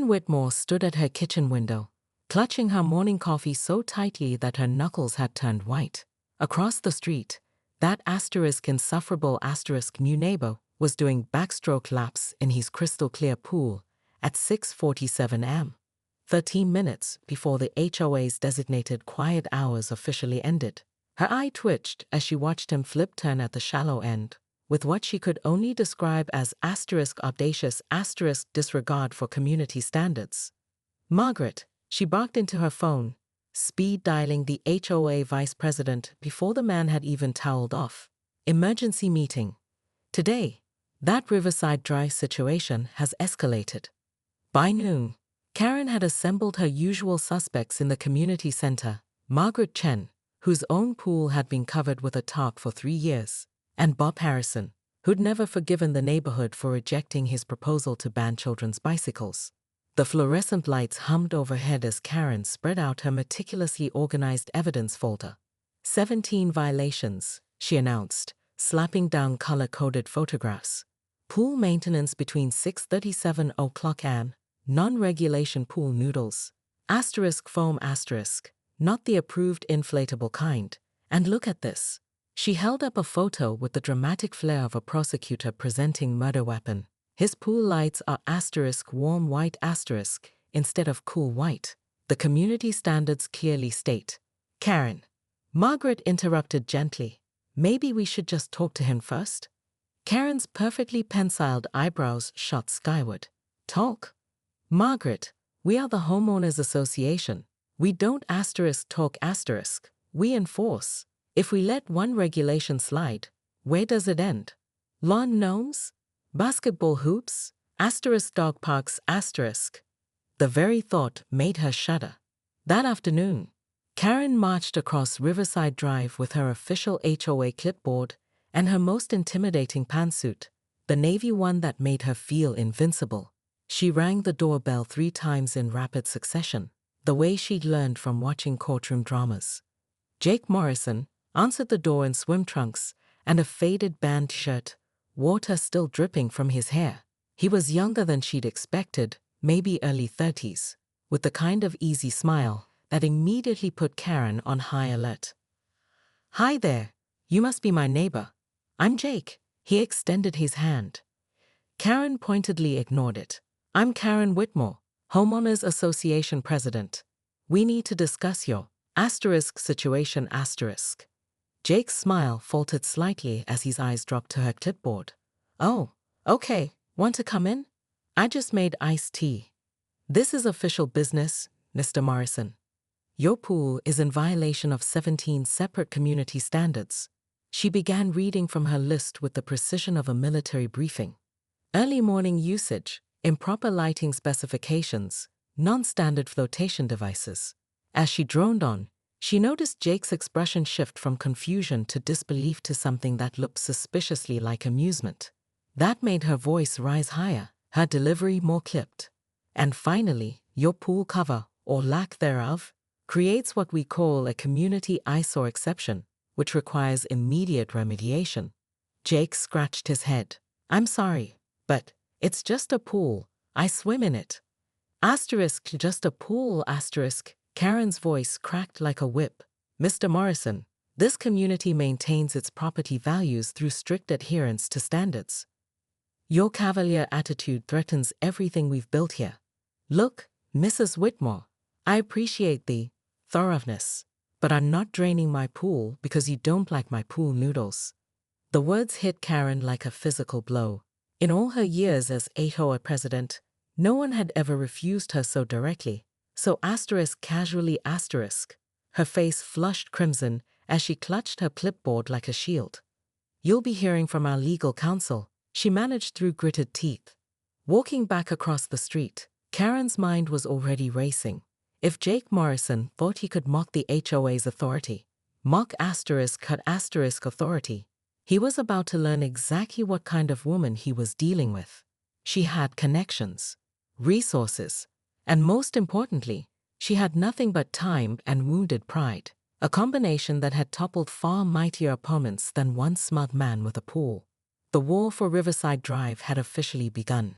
Karen Whitmore stood at her kitchen window, clutching her morning coffee so tightly that her knuckles had turned white. Across the street, that insufferable new neighbor was doing backstroke laps in his crystal-clear pool at 6:47 am, 13 minutes before the HOA's designated quiet hours officially ended. Her eye twitched as she watched him flip turn at the shallow end, with what she could only describe as audacious disregard for community standards. Margaret, she barked into her phone, speed dialing the HOA vice president before the man had even toweled off. Emergency meeting. Today, that Riverside Drive situation has escalated. By noon, Karen had assembled her usual suspects in the community center: Margaret Chen, whose own pool had been covered with a tarp for 3 years, and Bob Harrison, who'd never forgiven the neighborhood for rejecting his proposal to ban children's bicycles. The fluorescent lights hummed overhead as Karen spread out her meticulously organized evidence folder. 17 violations, she announced, slapping down color-coded photographs. Pool maintenance between 6:37 o'clock am, non-regulation pool noodles, foam not the approved inflatable kind, and look at this. She held up a photo with the dramatic flair of a prosecutor presenting murder weapon. His pool lights are warm white instead of cool white. The community standards clearly state. Karen. Margaret interrupted gently. Maybe we should just talk to him first? Karen's perfectly penciled eyebrows shot skyward. Talk? Margaret, we are the Homeowners Association. We don't talk we enforce. If we let one regulation slide, where does it end? Lawn gnomes? Basketball hoops? Dog parks? The very thought made her shudder. That afternoon, Karen marched across Riverside Drive with her official HOA clipboard and her most intimidating pantsuit, the navy one that made her feel invincible. She rang the doorbell 3 times in rapid succession, the way she'd learned from watching courtroom dramas. Jake Morrison answered the door in swim trunks and a faded band shirt, water still dripping from his hair. He was younger than she'd expected, maybe early 30s, with the kind of easy smile that immediately put Karen on high alert. Hi there, you must be my neighbor. I'm Jake. He extended his hand. Karen pointedly ignored it. I'm Karen Whitmore, Homeowners Association president. We need to discuss your situation. Jake's smile faltered slightly as his eyes dropped to her clipboard. Oh, okay, want to come in? I just made iced tea. This is official business, Mr. Morrison. Your pool is in violation of 17 separate community standards. She began reading from her list with the precision of a military briefing. Early morning usage, improper lighting specifications, non-standard flotation devices. As she droned on, she noticed Jake's expression shift from confusion to disbelief to something that looked suspiciously like amusement. That made her voice rise higher, her delivery more clipped. And finally, your pool cover, or lack thereof, creates what we call a community eyesore exception, which requires immediate remediation. Jake scratched his head. I'm sorry, but it's just a pool. I swim in it. Just a pool, Karen's voice cracked like a whip. Mr. Morrison, this community maintains its property values through strict adherence to standards. Your cavalier attitude threatens everything we've built here. Look, Mrs. Whitmore, I appreciate the thoroughness, but I'm not draining my pool because you don't like my pool noodles. The words hit Karen like a physical blow. In all her years as HOA president, no one had ever refused her so directly. So casually. Her face flushed crimson as she clutched her clipboard like a shield. You'll be hearing from our legal counsel, she managed through gritted teeth. Walking back across the street, Karen's mind was already racing. If Jake Morrison thought he could mock the HOA's authority, authority, he was about to learn exactly what kind of woman he was dealing with. She had connections, resources, and most importantly, she had nothing but time and wounded pride, a combination that had toppled far mightier opponents than one smug man with a pool. The war for Riverside Drive had officially begun.